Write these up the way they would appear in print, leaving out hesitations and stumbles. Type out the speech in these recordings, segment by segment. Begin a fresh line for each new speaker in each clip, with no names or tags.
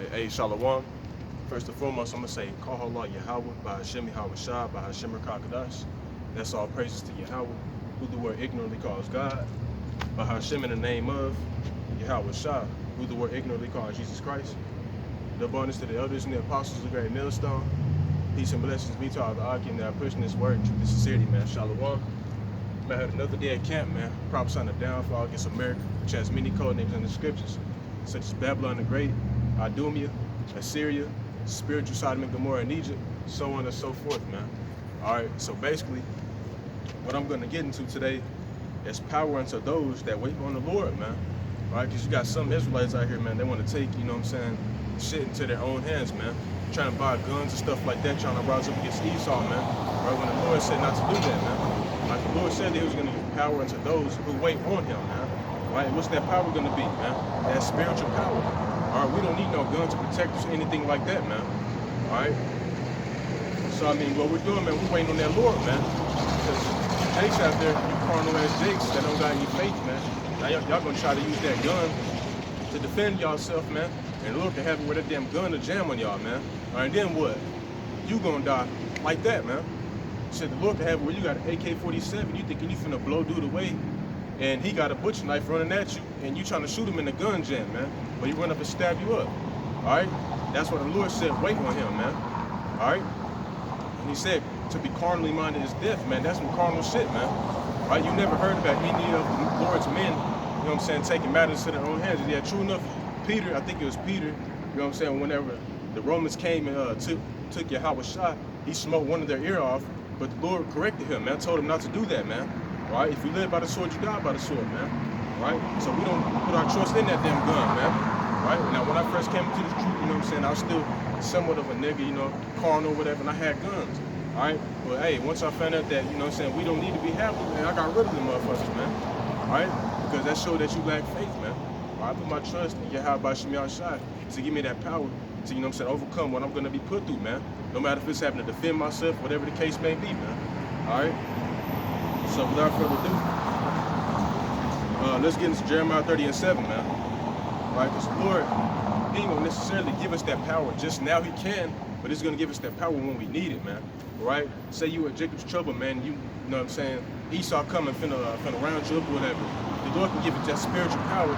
Hey, Shalom. First and foremost, I'm going to say, Call Allah Yahweh, by Hashem Yahweh Shah, by Hashem Rakakadash. That's all praises to Yahweh, who the word ignorantly calls God. By Hashem in the name of Yahweh Shah, who the word ignorantly calls Jesus Christ. The abundance to the elders and the apostles of the great millstone. Peace and blessings be to all the Akim that are pushing this word with sincerity, man. Shalom. Man, I had another day at camp, man. Prophesying the downfall against America, which has many code names in the scriptures, such as Babylon the Great, Idumea, Assyria, spiritual Sodom and Gomorrah in Egypt, so on and so forth, man. All right, so basically, what I'm going to get into today is power unto those that wait on the Lord, man. All right, because you got some Israelites out here, man, they want to take, you know what I'm saying, shit into their own hands, man. Trying to buy guns and stuff like that, trying to rise up against Esau, man. Right, when the Lord said not to do that, man. Like the Lord said that he was going to give power unto those who wait on him, man. Right, what's that power going to be, man? That spiritual power. All right, we don't need no gun to protect us or anything like that, man. All right. So, I mean, what we're doing, man, we're waiting on that Lord, man. Because you Jakes out there, you carnal ass Jakes that don't got any faith, man. Now y'all gonna try to use that gun to defend yourself, man. And the Lord can have it with that damn gun to jam on y'all, man. All right, then what? You gonna die like that, man. Said the Lord can have it where you got an AK-47, you thinking you finna blow dude away, and he got a butcher knife running at you, and you trying to shoot him in the gun jam, man. But he run up and stab you up. All right? That's what the Lord said, wait on him, man. All right? And he said, to be carnally minded is death, man. That's some carnal shit, man. Right? You never heard about any of the Lord's men, you know what I'm saying, taking matters into their own hands. Yeah, true enough, Peter, I think it was Peter, you know what I'm saying, whenever the Romans came and took Yahweh shot, he smoked one of their ear off, but the Lord corrected him, man. Told him not to do that, man. Right? If you live by the sword, you die by the sword, man. Right? So we don't put our trust in that damn gun, man. Right? Now, when I first came into the truth, you know what I'm saying, I was still somewhat of a nigga, you know, carnal or whatever, and I had guns. All right? But, hey, once I found out that, you know what I'm saying, we don't need to be happy, man, I got rid of them motherfuckers, man. All right? Because that showed that you lack faith, man. I put my trust in Yahweh Shemiah Shai to give me that power to, you know what I'm saying, overcome what I'm going to be put through, man. No matter if it's having to defend myself, whatever the case may be, man. All right? So without further ado, let's get into Jeremiah 30:7, man. Right? Because the Lord, he ain't going to necessarily give us that power just now. He can, but he's going to give us that power when we need it, man. Right? Say you at Jacob's trouble, man. You know what I'm saying? Esau coming, finna round you up or whatever. The Lord can give you that spiritual power, you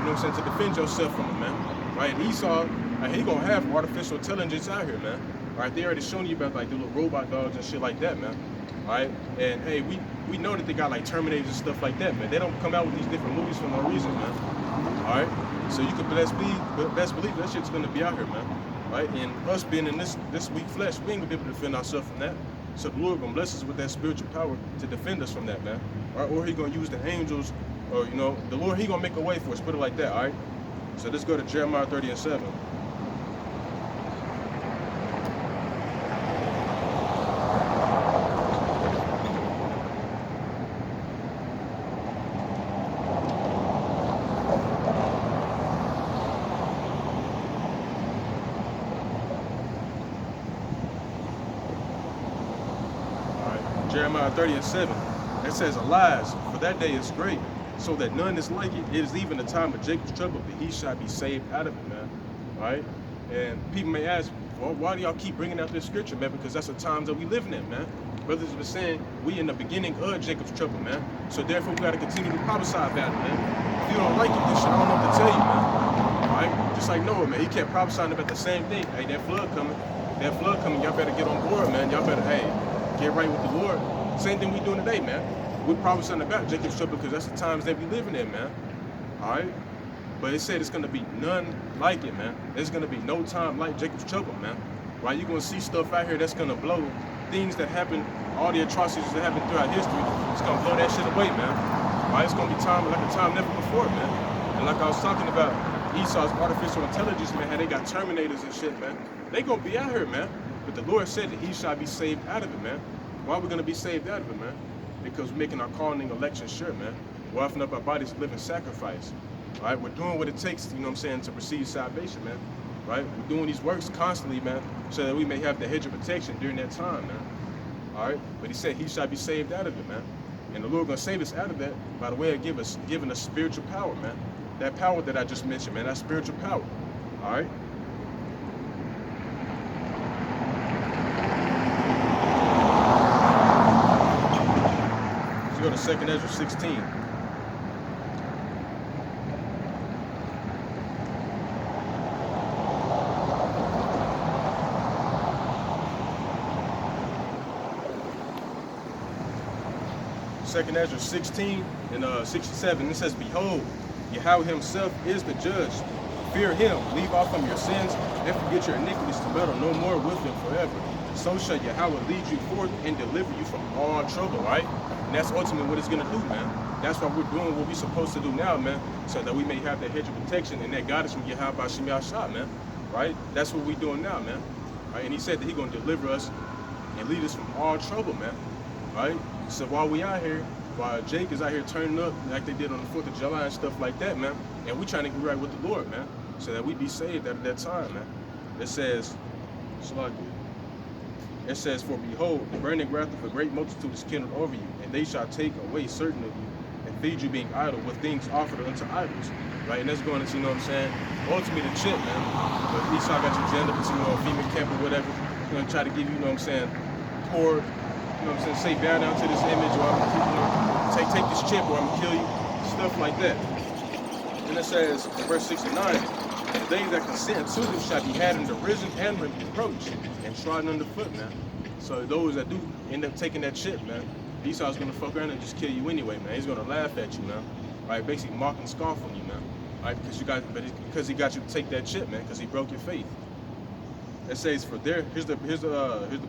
know what I'm saying, to defend yourself from him, man. Right? And Esau, he going to have artificial intelligence out here, man. Right? They already shown you about, like, the little robot dogs and shit like that, man. Right? And, hey, we know that they got, like, Terminators and stuff like that, man. They don't come out with these different movies for no reason, man. All right? So you can best believe that shit's going to be out here, man. Right? And us being in this weak flesh, we ain't going to be able to defend ourselves from that. So the Lord going to bless us with that spiritual power to defend us from that, man. Right? Or he going to use the angels, or, you know, the Lord, he going to make a way for us, put it like that, all right? So let's go to Jeremiah 30:7. Jeremiah 30:7, it says, alas, for that day is great, so that none is like it. It is even the time of Jacob's trouble, but he shall be saved out of it, man. All right? And people may ask, well, why do y'all keep bringing out this scripture, man? Because that's the times that we living in, man. Brothers have been saying, we in the beginning of Jacob's trouble, man. So therefore, we got to continue to prophesy about it, man. If you don't like it, this shit, I don't know what to tell you, man. All right? Just like Noah, man. He kept prophesying about the same thing. Hey, that flood coming. That flood coming. Y'all better get on board, man. Y'all better, hey, get right with the Lord. Same thing we doing today, man. We're prophesying about Jacob's trouble because that's the times that we living in, man. All right? But it said it's going to be none like it, man. There's going to be no time like Jacob's trouble, man. Right? You're going to see stuff out here that's going to blow things that happen, all the atrocities that happen throughout history. It's going to blow that shit away, man. Right? It's going to be time like a time never before, man. And like I was talking about Esau's artificial intelligence, man, how they got Terminators and shit, man. They going to be out here, man. But the Lord said that he shall be saved out of it, man. Why are we going to be saved out of it, man? Because we're making our calling election sure, man. We're offering up our bodies a living sacrifice. All right? We're doing what it takes, you know what I'm saying, to receive salvation, man. Right? We're doing these works constantly, man, so that we may have the hedge of protection during that time, man. All right? But he said he shall be saved out of it, man. And the Lord going to save us out of that by the way of giving us spiritual power, man. That power that I just mentioned, man, that spiritual power. All right? 2nd Ezra 16. Second Ezra 16 and 67. It says, "Behold, Yahweh himself is the judge. Fear him, leave off from your sins, and forget your iniquities to meddle no more with them forever. So shall Yahweh lead you forth and deliver you from all trouble," right? And that's ultimately what it's gonna do, man. That's why we're doing what we're supposed to do now, man, so that we may have that hedge of protection and that guidance from Yahweh by Shem Yahshua, man. Right? That's what we're doing now, man. Right? And he said that he's gonna deliver us and lead us from all trouble, man. Right? So while we out here, while Jake is out here turning up like they did on the 4th of July and stuff like that, man, and we trying to get right with the Lord, man, so that we be saved at that time, man. It says, it says, "For behold, the burning wrath of a great multitude is kindled over you, and they shall take away certain of you, and feed you being idle with things offered unto idols." Right? And that's going into, you know what I'm saying, ultimately the chip, man. But Esau got you jammed up into, a female camp or whatever, you know, try to give you, you know what I'm saying, poor, you know what I'm saying, say bow down to this image, or I'm gonna, you know, take this chip, or I'm gonna kill you, stuff like that. And it says, in verse 69, "The they that consent to them shall be had in derision and reproach, and trodden underfoot," man. So those that do end up taking that chip, man, Esau's gonna fuck around and just kill you anyway, man. He's gonna laugh at you, man. Right? Basically mock and scoff on you, man. Right? Because he got you to take that chip, man, because he broke your faith. It says, "For there," here's the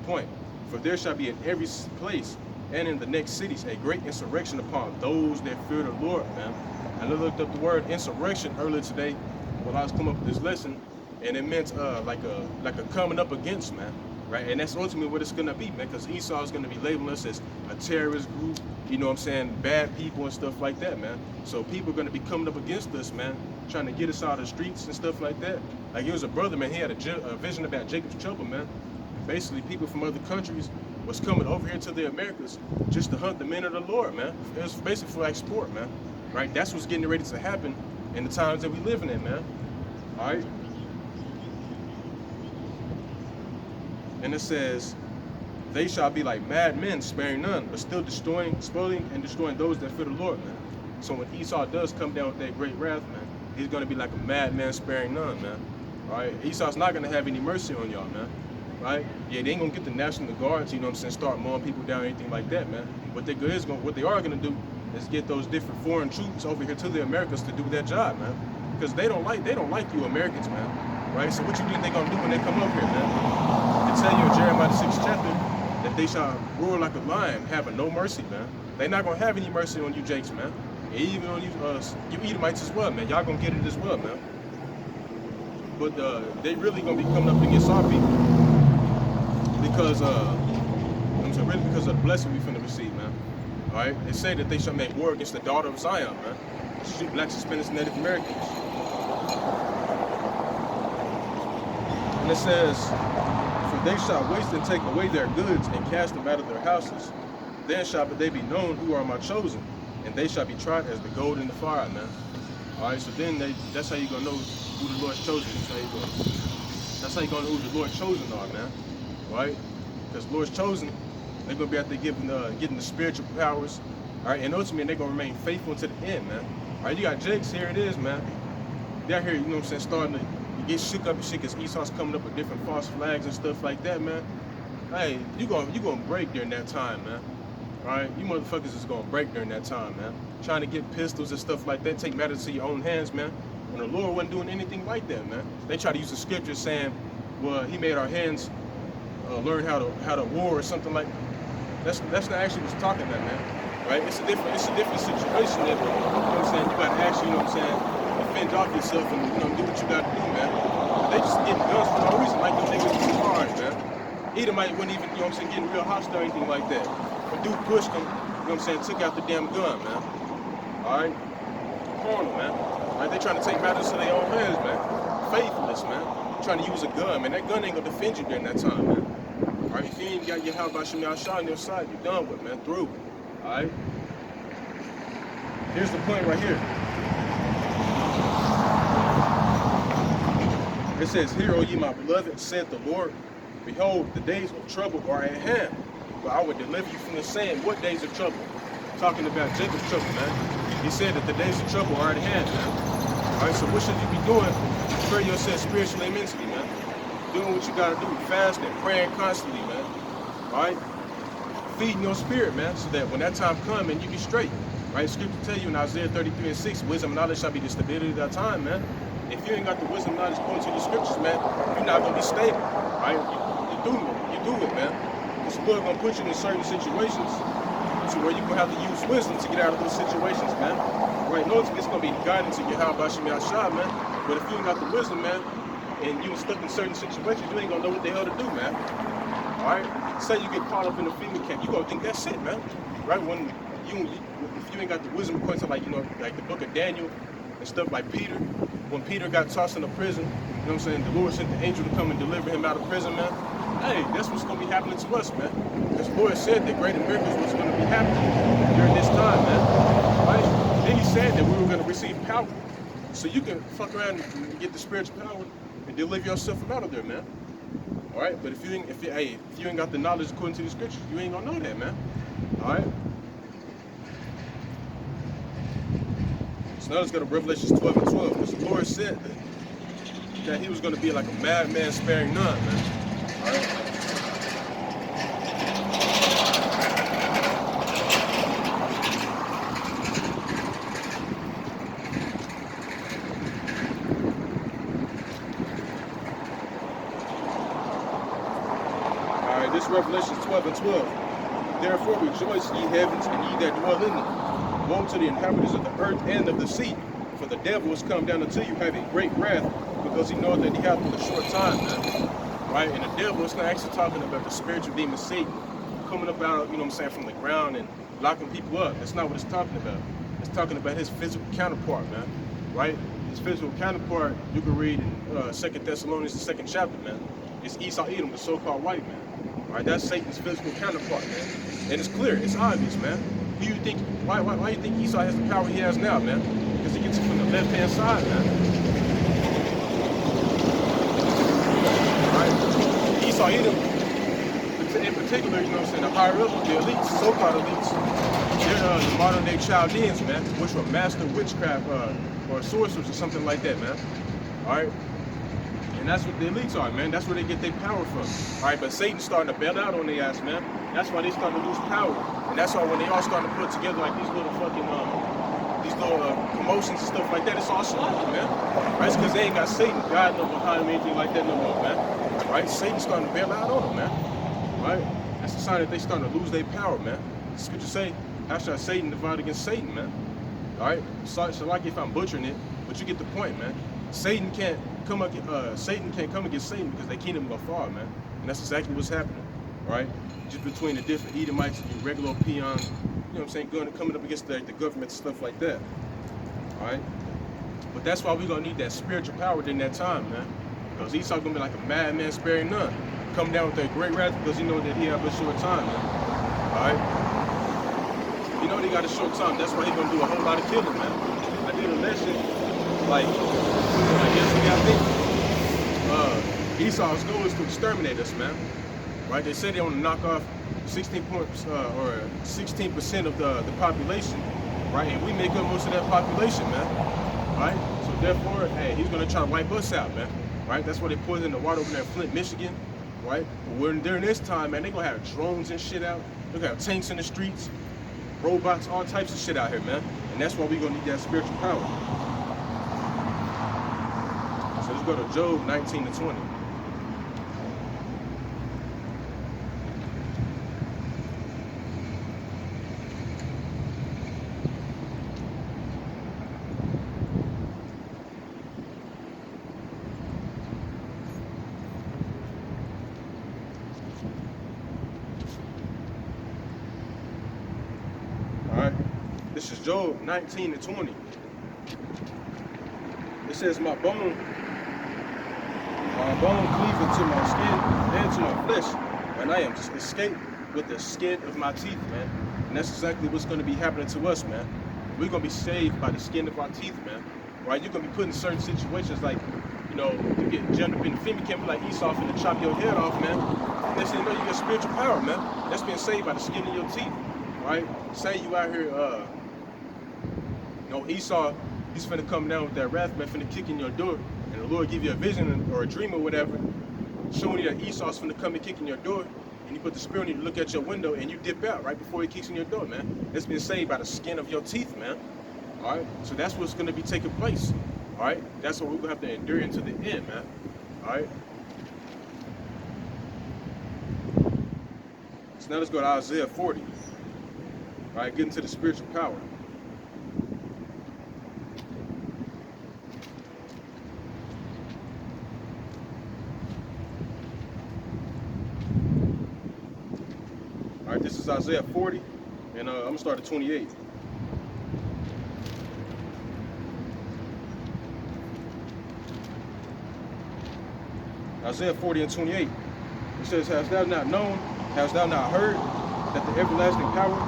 point. "For there shall be in every place and in the next cities a great insurrection upon those that fear the Lord," man. And I looked up the word insurrection earlier today when I was coming up with this lesson, and it meant like a coming up against, man. Right? And that's ultimately what it's gonna be, man, because Esau is gonna be labeling us as a terrorist group, you know what I'm saying, bad people and stuff like that, man. So people are gonna be coming up against us, man, trying to get us out of the streets and stuff like that. Like, it was a brother, man, he had a vision about Jacob's trouble, man. Basically, people from other countries was coming over here to the Americas just to hunt the men of the Lord, man. It was basically for like sport, man. Right? That's what's getting ready to happen in the times that we living in, man. All right? And it says, "They shall be like mad men, sparing none, but still spoiling and destroying those that fear the Lord," man. So when Esau does come down with that great wrath, man, he's going to be like a madman, sparing none, man. All right? Esau's not going to have any mercy on y'all, man. Right? Yeah, they ain't gonna get the National Guards, you know what I'm saying, start mowing people down or anything like that, man. What they are gonna do is get those different foreign troops over here to the Americas to do that job, man. Because they don't like you Americans, man. Right? So what you think they gonna do when they come up here, man? They tell you in Jeremiah the 6th chapter that they shall roar like a lion, having no mercy, man. They not gonna have any mercy on you Jakes, man. And even on you Edomites as well, man. Y'all gonna get it as well, man. But they really gonna be coming up against our people. Because really because of the blessing we finna receive, man. All right, they say that they shall make war against the daughter of Zion, man. Shoot blacks, Hispanics, Native Americans. And it says, "For they shall waste and take away their goods and cast them out of their houses. Then shall they be known who are my chosen, and they shall be tried as the gold in the fire," man. All right, so then that's how you gonna know who the Lord's chosen is. That's how you gonna know who the Lord's chosen are, man. Right? Because the Lord's chosen, they're going to be out there getting the spiritual powers, all right? And ultimately, they're going to remain faithful to the end, man. All right, you got Jakes, here it is, man. They're here, you know what I'm saying, starting to get shook up and shit because Esau's coming up with different false flags and stuff like that, man. Hey, you gonna break during that time, man. All right? You motherfuckers is going to break during that time, man. Trying to get pistols and stuff like that, take matters to your own hands, man. When the Lord wasn't doing anything like that, man. They try to use the scripture saying, well, he made our hands learn how to war or something like that. That's not actually what's talking about, man. Right? It's a different situation there, bro. You know what I'm saying? You gotta actually, you know what I'm saying, defend off yourself and, you know, do what you gotta do, man. But they just getting guns for no reason, like them niggas too hard, man. Edomite wouldn't even, you know what I'm saying, getting real hostile or anything like that. But dude pushed them, you know what I'm saying, took out the damn gun, man. Alright? Carnal, man. Alright, they trying to take matters to their own hands, man. Faithless, man. Trying to use a gun, man. That gun ain't gonna defend you during that time, man. Alright, if you ain't got your Yahweh by Shem Yahshua on your side, you're done with, man. Through. Alright? Here's the point right here. It says, "Hear, O ye my beloved, saith the Lord, behold, the days of trouble are at hand, but I will deliver you from the same." What days of trouble? talking about Jacob's trouble, man. He said that the days of trouble are at hand, man. All right, so what should you be doing to prepare yourself spiritually and mentally, man? Doing what you gotta do, fasting, praying constantly, man. All right, feeding your spirit, man, so that when that time comes, man, you be straight. Right? Scripture tell you in Isaiah 33:6, wisdom and knowledge shall be the stability of that time, man. If you ain't got the wisdom and knowledge according to the scriptures, man, you're not gonna be stable. Right? You do it, man. Because the Lord gonna put you in certain situations to where you're gonna have to use wisdom to get out of those situations, man. Right? No, it's gonna be guidance in your how about Shemi Ashab, man. But if you ain't got the wisdom, man, and you stuck in certain situations, you ain't gonna know what the hell to do, man. Alright? Say you get caught up in a FEMA camp, you gonna think that's it, man. Right? If you ain't got the wisdom according to, like, you know, like the book of Daniel and stuff, like Peter, when Peter got tossed into prison, you know what I'm saying, the Lord sent the angel to come and deliver him out of prison, man. Hey, that's what's gonna be happening to us, man. Because the Lord said that greater miracles was gonna be happening during this time, man. Right? Then he said that we were gonna receive power. So you can fuck around and get the spiritual power and deliver yourself from out of there, man. All right, but if you ain't got the knowledge according to the scriptures, you ain't gonna know that, man. All right. So now let's go to Revelation 12:12, because the Lord said that He was gonna be like a madman sparing none, man. All right. This Revelation 12:12. Therefore rejoice, ye heavens, and ye that dwell in them. Woe to the inhabitants of the earth and of the sea, for the devil is come down unto you, having great wrath, because he knoweth that he hath but a short time, man. Right? And the devil is not actually talking about the spiritual demon Satan coming up out, you know what I'm saying, from the ground and locking people up. That's not what it's talking about. It's talking about his physical counterpart, man. Right? His physical counterpart, you can read in 2 Thessalonians, the 2nd chapter, man. It's Esau Edom, the so-called white man. Right, that's Satan's physical counterpart, man. And it's clear, it's obvious, man. Who you think? Why you think Esau has the power he has now, man? Because he gets it from the left-hand side, man. Right? Esau Edom, in particular, you know what I'm saying, the higher ups, the elites, so-called elites, they're the modern-day Chaldeans, man, which were master witchcraft or sorcerers or something like that, man. All right. And that's what the elites are, man. That's where they get their power from. All right, but Satan's starting to bail out on their ass, man. That's why they starting to lose power. And that's why when they all starting to put together like these little fucking, commotions and stuff like that, it's all sloppy, man. Right? It's because they ain't got Satan guiding them behind them, anything like that no more, man. Right? Satan's starting to bail out on them, man. Right? That's a sign that they starting to lose their power, man. The scripture say, how shall Satan divide against Satan, man? All right? So like if I'm butchering it, but you get the point, man. Satan can't come against Satan because their kingdom go far, man. And that's exactly what's happening, right? Just between the different Edomites and regular peons, you know what I'm saying, coming up against the government and stuff like that, all right? But that's why we're gonna need that spiritual power during that time, man. Because Esau gonna be like a madman sparing none, come down with that great wrath because he know that he have a short time, man. All right? You know he got a short time. That's why he gonna do a whole lot of killing, man. I did a lesson like yesterday, I think. Esau's goal is to exterminate us, man. Right? They said they want to knock off 16% of the population, right? And we make up most of that population, man. Right? So therefore, hey, he's gonna try to wipe us out, man. Right? That's why they poisoned the water over there in Flint, Michigan. Right? But during this time, man, they gonna have drones and shit out. They're gonna have tanks in the streets, robots, all types of shit out here, man. And that's why we're gonna need that spiritual power. So let's go to Job 19-20. This is Job 19-20. It says, my bone cleaveth to my skin and to my flesh, and I am escaped with the skin of my teeth, man. And that's exactly what's going to be happening to us, man. We're going to be saved by the skin of our teeth, man. Right? You're going to be put in certain situations like, you know, you get jammed up in the film, you can't be like Esau finna chop your head off, man. Next thing you know, you get spiritual power, man. That's being saved by the skin of your teeth. right? Say you out here, Esau, he's finna come down with that wrath, man, finna kick in your door, and the Lord give you a vision or a dream or whatever, showing you that Esau's finna come and kick in your door, and you put the spirit on you to look at your window, and you dip out right before he kicks in your door, man. It's been saved by the skin of your teeth, man. All right, so that's what's gonna be taking place. All right, that's what we're gonna have to endure into the end, man. All right. So now let's go to Isaiah 40. All right, get into the spiritual power. All right, this is Isaiah 40, and I'm gonna start at 28. Isaiah 40 and 28. It says, "Hast thou not known, hast thou not heard, that the everlasting power,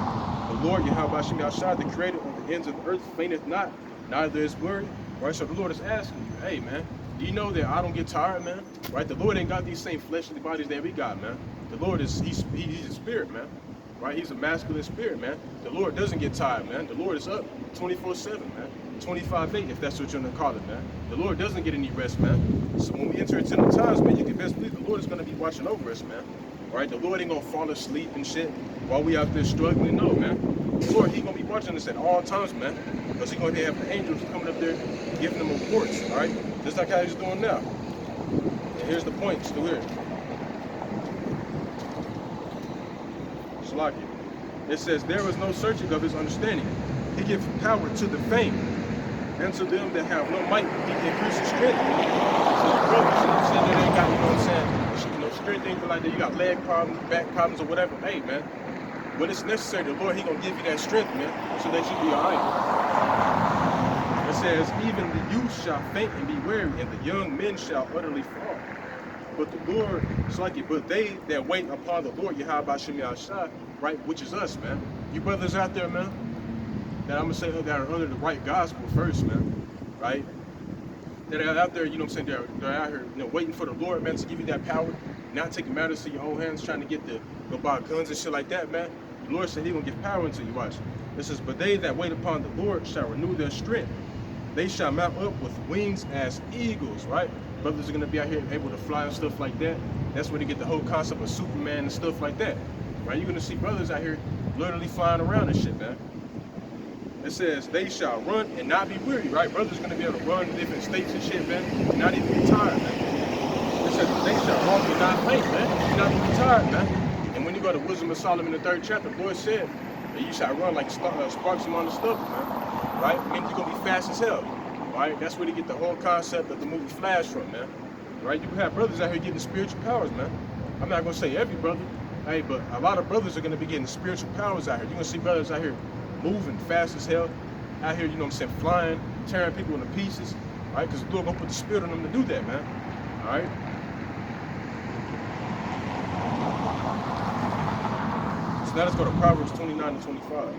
the Lord Yahweh Shem Yahshua, the creator of the ends of the earth, fainteth not, neither is weary." Right, so the Lord is asking you, hey man, do you know that I don't get tired, man? Right, the Lord ain't got these same fleshly bodies that we got, man. The Lord is, he's a spirit, man. Right, he's a masculine spirit, man. The Lord doesn't get tired, man. The Lord is up 24/7, man. 25/8, if that's what you're gonna call it, man. The Lord doesn't get any rest, man. So when we enter into the times, man, you can best believe the Lord is gonna be watching over us, man. Right? The Lord ain't gonna fall asleep and shit while we out there struggling. No, man. The Lord, he gonna be watching us at all times, man. Because he gonna have the angels coming up there giving them reports, all right? Just like how he's doing now. And here's the point, still here. Shalaki. It says, there is no searching of his understanding. He gives power to the faint, and to them that have no might, he increases strength. So the brothers, you know what I'm saying, they ain't got, you know what I'm saying, strength, anything like that, you got leg problems, back problems, or whatever. Hey, man, when it's necessary, the Lord, he gonna give you that strength, man, so that you be all right. It says, even the youth shall faint and be weary, and the young men shall utterly fall. But the Lord, it's like it, but they that wait upon the Lord, Yahweh Shem Yahshua, right, which is us, man. You brothers out there, man, that I'm gonna say that are under the right gospel first, man, right? That are out there, you know what I'm saying, they're out here, you know, waiting for the Lord, man, to give you that power, not taking matters to your own hands, trying to go buy guns and shit like that, man. The Lord said he gonna give power into you, watch. It says, but they that wait upon the Lord shall renew their strength. They shall mount up with wings as eagles, right? Brothers are gonna be out here able to fly and stuff like that. That's where they get the whole concept of Superman and stuff like that, right? You're gonna see brothers out here literally flying around and shit, man. It says, they shall run and not be weary, right? Brothers are going to be able to run to different states and shit, man, and not even be tired, man. It says, they shall walk and not faint, man, and not even be tired, man. And when you go to Wisdom of Solomon, the 3rd chapter, the Lord said that you shall run like sparks among the stubble, man, right? I mean, you're going to be fast as hell, right? That's where they get the whole concept of the movie Flash from, man, right? You can have brothers out here getting spiritual powers, man. I'm not going to say every brother, hey, but a lot of brothers are going to be getting spiritual powers out here. You're going to see brothers out here moving fast as hell, out here, you know what I'm saying, flying, tearing people into pieces, right? Because the Lord gonna put the spirit on them to do that, man. All right? So now let's go to Proverbs 29 and 25.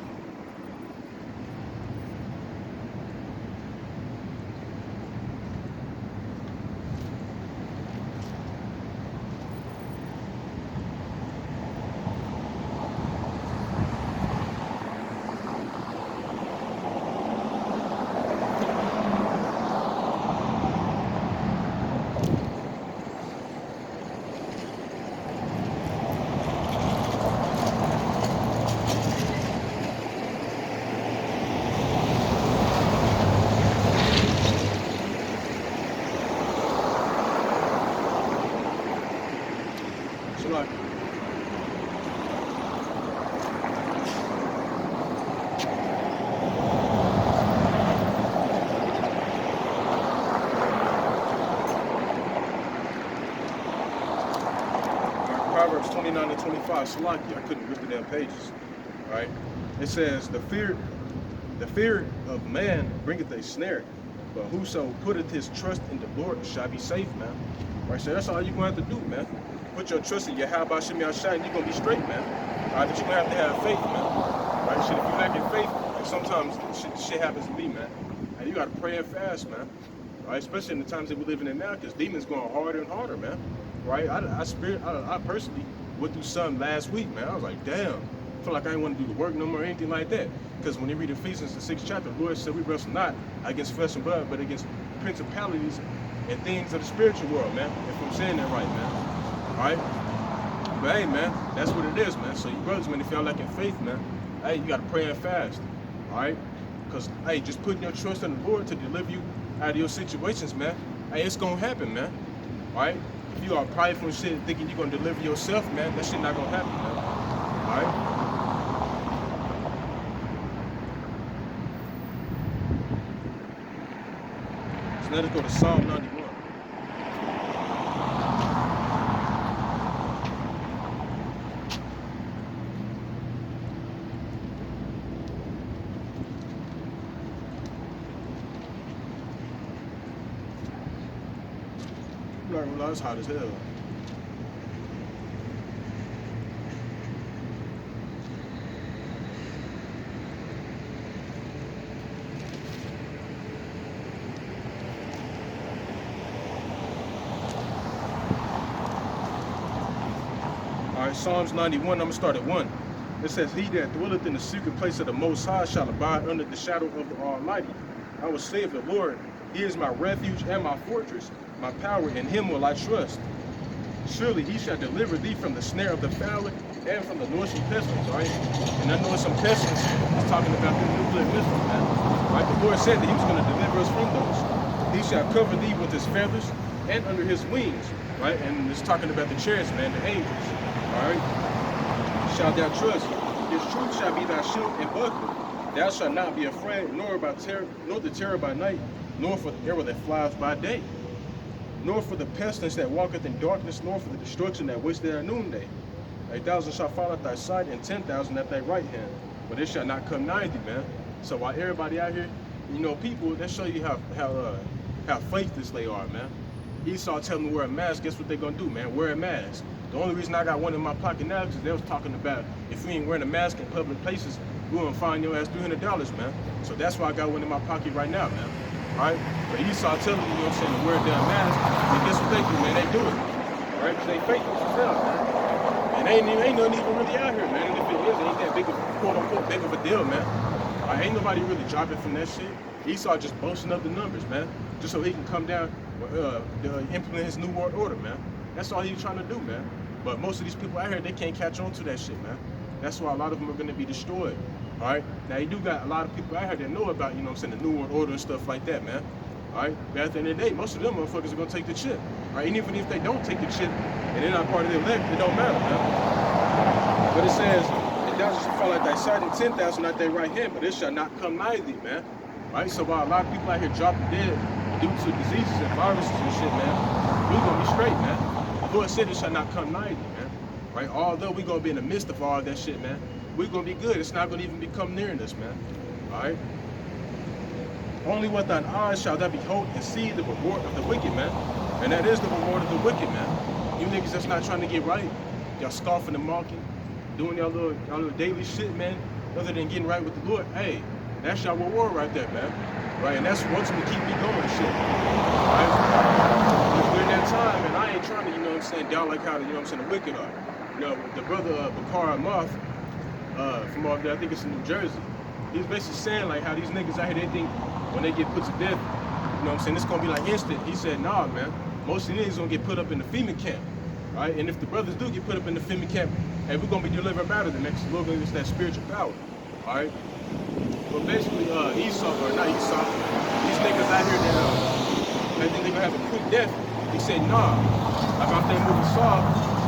Proverbs 29 and 25, Salaki, I couldn't rip the damn pages, right? It says, the fear of man bringeth a snare, but whoso putteth his trust in the Lord shall be safe, man. Right, so that's all you're going to have to do, man. Put your trust in Yahweh Shem Yahshua, and you're going to be straight, man. All right, but you're going to have faith, man. Right, shit, if you're lacking faith, like sometimes shit happens to me, man. And you got to pray and fast, man. Right, especially in the times that we're living in now, because demons going harder and harder, man. Right, I personally went through something last week, man. I was like, damn, feel like I didn't want to do the work no more or anything like that. Because when you read Ephesians, the 6th chapter, the Lord said we wrestle not against flesh and blood, but against principalities and things of the spiritual world, man. If I'm saying that right, man. All right? But hey, man, that's what it is, man. So you brothers, man, if y'all lacking faith, man, hey, you got to pray and fast. All right? Because, hey, just putting your trust in the Lord to deliver you out of your situations, man. Hey, it's going to happen, man. All right? If you are prideful and shit thinking you're going to deliver yourself, man, that shit not going to happen, man. All right? So let us go to Psalm 91. I'm not gonna lie, it's hot as hell. All right, Psalms 91, I'm gonna start at 1. It says, he that dwelleth in the secret place of the Most High shall abide under the shadow of the Almighty. I will say of the Lord, he is my refuge and my fortress, my power, in him will I trust. Surely he shall deliver thee from the snare of the fowler and from the noisome pestilence, right? And I know some pestilence is talking about the nuclear missiles, man. Right? The Lord said that he was going to deliver us from those. He shall cover thee with his feathers and under his wings, right? And it's talking about the chariots, man, the angels, all right? Shalt thou trust, his truth shall be thy shield and buckler. Thou shalt not be afraid, nor the terror by night, nor for the arrow that flies by day, nor for the pestilence that walketh in darkness, nor for the destruction that wasteth at noonday. 1,000 shall fall at thy side, and 10,000 at thy right hand, but it shall not come nigh thee, man. So while everybody out here, you know, people, that show you how faithless they are, man. Esau telling them to wear a mask. Guess what they gonna do, man? Wear a mask. The only reason I got one in my pocket now is because they was talking about if you ain't wearing a mask in public places, we gonna fine your ass $300, man. So that's why I got one in my pocket right now, man. All right? But Esau telling you, you know what I'm saying, to wear a damn mask. And guess what they do, man? They do it. All right? Because they faithless as hell, man. And ain't nothing even really out here, man. And if it is, it ain't that big of a quote-unquote big of a deal, man. All right? Ain't nobody really dropping from that shit. Esau just boasting up the numbers, man. Just so he can come down implement his new world order, man. That's all he's trying to do, man. But most of these people out here, they can't catch on to that shit, man. That's why a lot of them are going to be destroyed. All right? Now, you do got a lot of people out here that know about, you know what I'm saying, the new world order and stuff like that, man. All right? But at the end of the day, most of them motherfuckers are going to take the chip. All right? And even if they don't take the chip and they're not part of the elect, it don't matter, man. But it says, and thou shalt fall at thy side, and 10,000 at thy right hand, but it shall not come nigh thee, man. All right? So while a lot of people out here dropping dead due to diseases and viruses and shit, man, we're going to be straight, man. The Lord said it shall not come nigh thee, man. Right? Although we're going to be in the midst of all that shit, man, we're going to be good. It's not going to even become near us, man. All right? Only with thine eyes shall thou behold and see the reward of the wicked, man. And that is the reward of the wicked, man. You niggas that's not trying to get right, y'all scoffing and mocking, doing y'all little daily shit, man, other than getting right with the Lord. Hey, that's y'all reward right there, man. Right? And that's what's going to keep me going, shit. Right? Because during that time, and I ain't trying to, you know what I'm saying, down like how, you know what I'm saying, the wicked are. You know, the brother Bakar Moth from over there, I think it's in New Jersey, he's basically saying like how these niggas out here, they think when they get put to death, you know what I'm saying, it's gonna be like instant. He said, nah, man, most of these niggas gonna get put up in the FEMA camp, right? And if the brothers do get put up in the FEMA camp, hey, we're gonna be delivered out of the next little bit of that spiritual power, all right? But basically, Esau, or not Esau, these niggas out here that think they're gonna have a quick death, he said, nah, like I'm thinking movie Saw,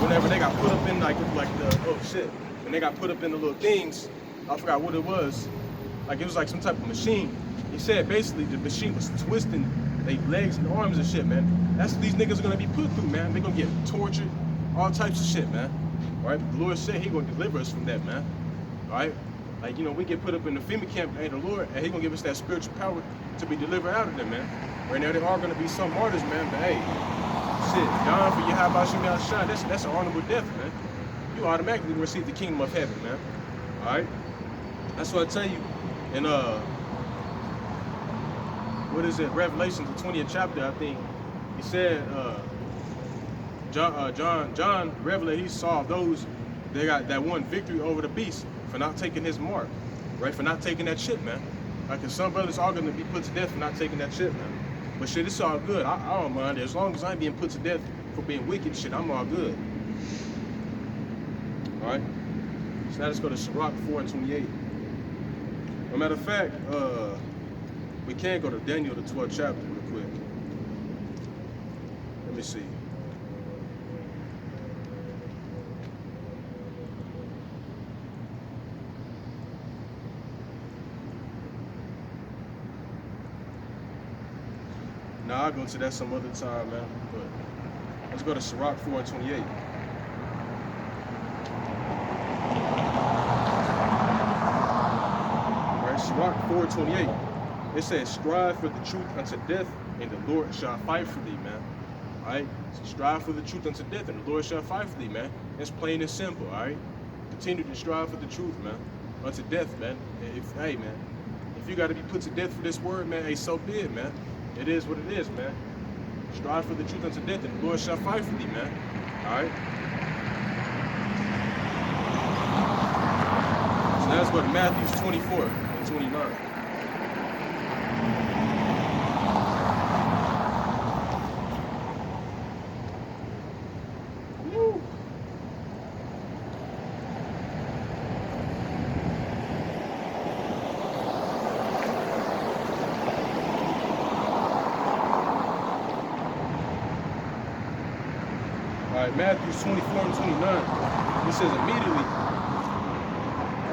whenever they got put up in like the, oh shit, when they got put up in the little things, I forgot what it was, like it was like some type of machine. He said basically the machine was twisting their legs and arms and shit, man. That's what these niggas are gonna be put through, man. They're gonna get tortured, all types of shit, man. All right, the Lord said he gonna deliver us from that, man. All right, like, you know, we get put up in the FEMA camp, hey, the Lord, and he gonna give us that spiritual power to be delivered out of there, man. Right now, there are gonna be some martyrs, man, but hey, shit, dying for your how about you now shine, that's an honorable death, man. You automatically receive the kingdom of heaven, man. All right, that's what I tell you. And what is it? Revelation, the 20th chapter, I think. He said, John Revelator, he saw those they got that won victory over the beast for not taking his mark, right? For not taking that chip, man. Like, cause some brothers are gonna be put to death for not taking that chip, man. But shit, it's all good. I don't mind. As long as I ain't being put to death for being wicked, shit, I'm all good. All right. So now let's go to Sirach 4:28. As a matter of fact, we can go to Daniel, the 12th chapter, real quick. Let me see. Now I'll go to that some other time, man. But let's go to Sirach 4:28. Sirach 4:28, it says, strive for the truth unto death, and the Lord shall fight for thee, man. All right? So strive for the truth unto death, and the Lord shall fight for thee, man. It's plain and simple, all right? Continue to strive for the truth, man, unto death, man. Hey, man, if you got to be put to death for this word, man, hey, so be it, man. It is what it is, man. Strive for the truth unto death, and the Lord shall fight for thee, man. All right? So now let's go to Matthew 24. 29. Woo. All right, Matthew 24:29. It says, immediately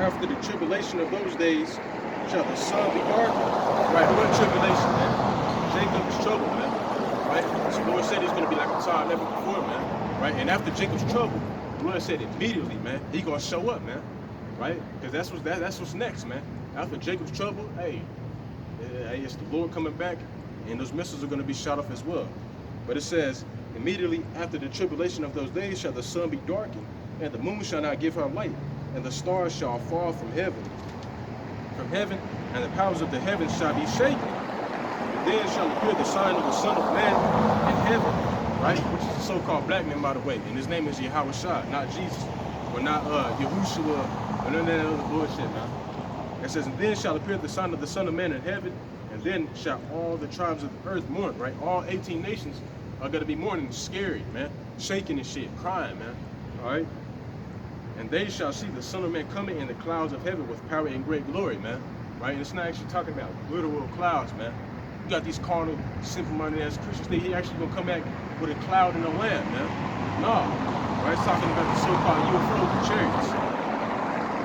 after the tribulation of those days shall the sun be darkened. Right, what tribulation, man? Jacob's trouble, man. Right? So the Lord said it's going to be like a time never before, man. Right? And after Jacob's trouble, the Lord said immediately, man, he going to show up, man. Right? Because that's what's next, man. After Jacob's trouble, hey, it's the Lord coming back, and those missiles are going to be shot off as well. But it says, immediately after the tribulation of those days shall the sun be darkened, and the moon shall not give her light, and the stars shall fall from heaven, and the powers of the heavens shall be shaken. And then shall appear the sign of the Son of Man in heaven, right? Which is the so-called black man, by the way. And his name is Yahweh Shah, not Jesus, or not Yahushua, or none of that other bullshit, man. It says, and then shall appear the sign of the Son of Man in heaven, and then shall all the tribes of the earth mourn, right? All 18 nations are going to be mourning, scary, man, shaking and shit, crying, man, all right? And they shall see the Son of Man coming in the clouds of heaven with power and great glory, man. Right? And it's not actually talking about literal clouds, man. You got these carnal, simple-minded ass Christians. They actually gonna come back with a cloud and a lamb, man. No. Right? It's talking about the so-called UFO chariots.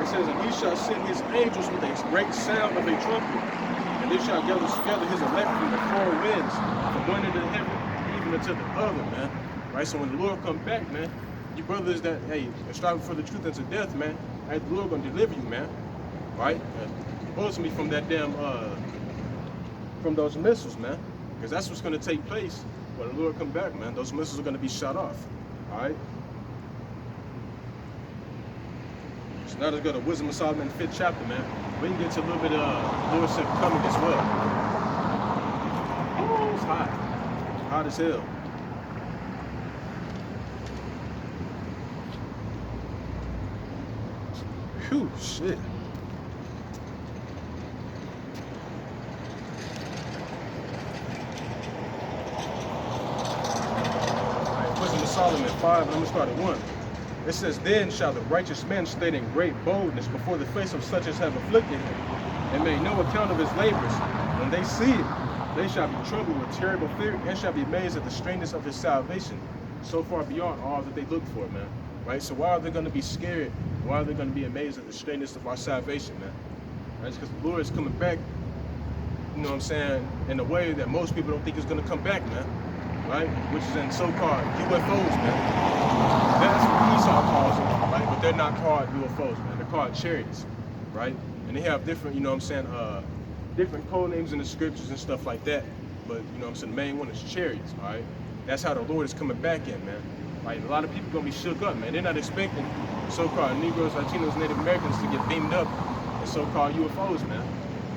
It says, and he shall send his angels with a great sound of a trumpet, and they shall gather together his elect from the four winds, from one end of heaven, even unto the other, man. Right? So when the Lord comes back, man, you brothers that, hey, are striving for the truth unto death, man, hey, the Lord gonna deliver you, man. Right? Ultimately from that damn, from those missiles, man. Because that's what's gonna take place when the Lord come back, man. Those missiles are gonna be shot off. All right? So now let's go to Wisdom of Solomon, 5th chapter, man. We can get to a little bit of Lord's coming as well. Oh, it's hot. Hot as hell. Whew, shit. Alright, Wisdom of Solomon 5, and I'm gonna start at 1. It says, then shall the righteous man stand in great boldness before the face of such as have afflicted him, and made no account of his labors. When they see it, they shall be troubled with terrible fear, and shall be amazed at the strangeness of his salvation, so far beyond all that they look for, man. Right? So why are they going to be scared? Why are they going to be amazed at the strangeness of our salvation, man? Right? It's because the Lord is coming back, you know what I'm saying, in a way that most people don't think is going to come back, man. Right? Which is in so-called UFOs, man. That's what Esau calls them, right? But they're not called UFOs, man. They're called chariots, right? And they have different, you know what I'm saying, different code names in the scriptures and stuff like that. But, you know what I'm saying, the main one is chariots, all right? That's how the Lord is coming back in, man. Right? A lot of people gonna be shook up, man. They're not expecting so-called Negroes, Latinos, Native Americans to get beamed up in so-called UFOs, man.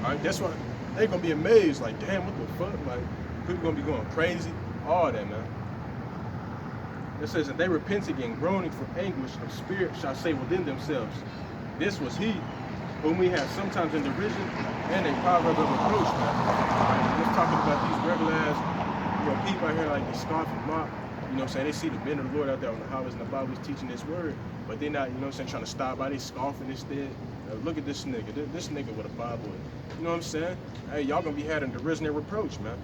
All right? That's why they're gonna be amazed, like, damn, what the fuck? Like, people gonna be going crazy, all that, man. It says, and they repenting and groaning for anguish of spirit shall say within themselves, This was he whom we have sometimes in derision and a proverb of reproach, man. Just talking about these regular ass, people out here like they scoff and mock. You know what I'm saying? They see the men of the Lord out there on the highways and the byways teaching this word, but they're not, you know what I'm saying, trying to stop by. They scoffing instead. Look at this nigga. This nigga with a Bible. You know what I'm saying? Hey, y'all gonna be had in derision and reproach, man.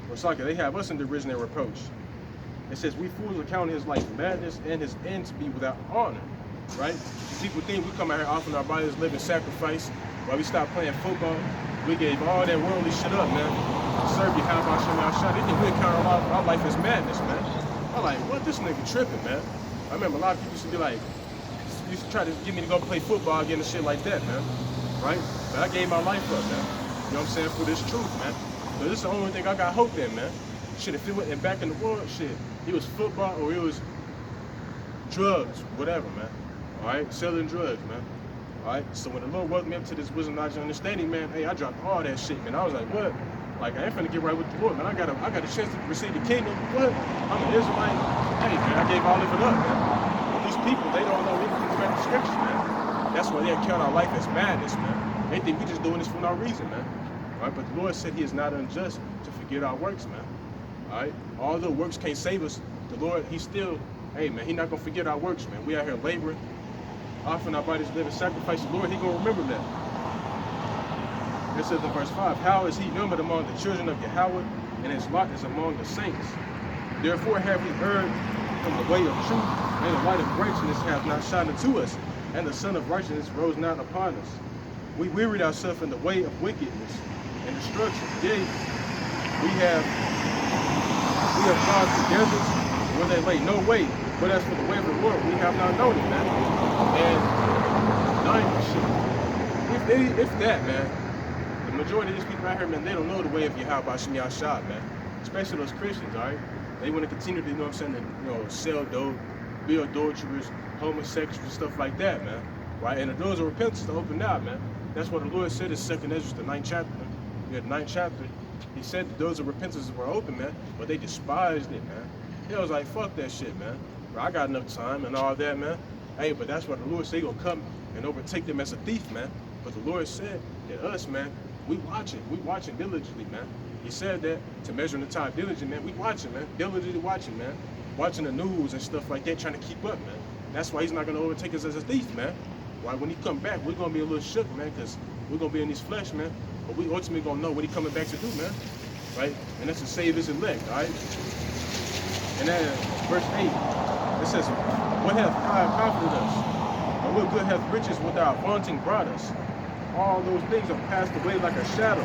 Or it's like they have us in derision and reproach. It says, we fools account his life madness and his end to be without honor. Right? People think we come out here offering our bodies, living sacrifice. While we stopped playing football, we gave all that worldly shit up, man. Serve you, how about Shimmy shot? They think we account our life as madness, man. I'm like, what? This nigga tripping, man. I remember a lot of people used to be like, used to try to get me to go play football again and shit like that, man. Right? But I gave my life up, man. You know what I'm saying? For this truth, man. So this is the only thing I got hope in, man. Shit, if it went back in the world, shit, it was football or it was drugs, whatever, man. All right, selling drugs, man. All right, so when the Lord woke me up to this wisdom, knowledge, and understanding, man, hey, I dropped all that shit, man. I was like, what? Like, I ain't finna get right with the Lord, man. I got a chance to receive the kingdom. What? I'm an Israelite. Hey, man, I gave all of it up, man. But these people, they don't know anything about the scriptures, man. That's why they account our life as madness, man. They think we just doing this for no reason, man. All right, but the Lord said he is not unjust to forget our works, man. All right, although works can't save us, the Lord, he still, hey, man, he not gonna forget our works, man. We out here laboring, offering our bodies, living sacrifice. The Lord, he gonna remember that. It says in verse 5, how is he numbered among the children of Yahweh, and his lot is among the saints? Therefore have we heard from the way of truth, and the light of righteousness hath not shined unto us, and the sun of righteousness rose not upon us. We wearied ourselves in the way of wickedness and destruction. Yea, we have gone through deserts where they lay no way, but as for the way of the Lord, we have not known it, man. And if that, man, the majority of these people out here, man, they don't know the way of Yahweh Shemi Ashad, man. Especially those Christians, all right? They want to continue to, you know what I'm saying, to, sell dope, be adulterers, homosexuals, stuff like that, man. Right? And the doors of repentance are open now, man. That's what the Lord said in 2nd Ezra, the 9th chapter. Yeah, the 9th chapter. He said the doors of repentance were open, man, but they despised it, man. He was like, fuck that shit, man. Bro, I got enough time and all that, man. Hey, but that's what the Lord said, he gonna come and overtake them as a thief, man. But the Lord said that us, man, we watching diligently, man. He said that to measure the time diligently, man. We watching, man, diligently watching, man. Watching the news and stuff like that, trying to keep up, man. That's why he's not gonna overtake us as a thief, man. Why, when he come back, we're gonna be a little shook, man, because we're gonna be in these flesh, man. But we ultimately gonna know what he coming back to do, man. Right? And that's to save his elect, all right? And then verse 8, it says, what hath pride profited us? And what good hath riches without vaunting brought us? All those things are passed away like a shadow.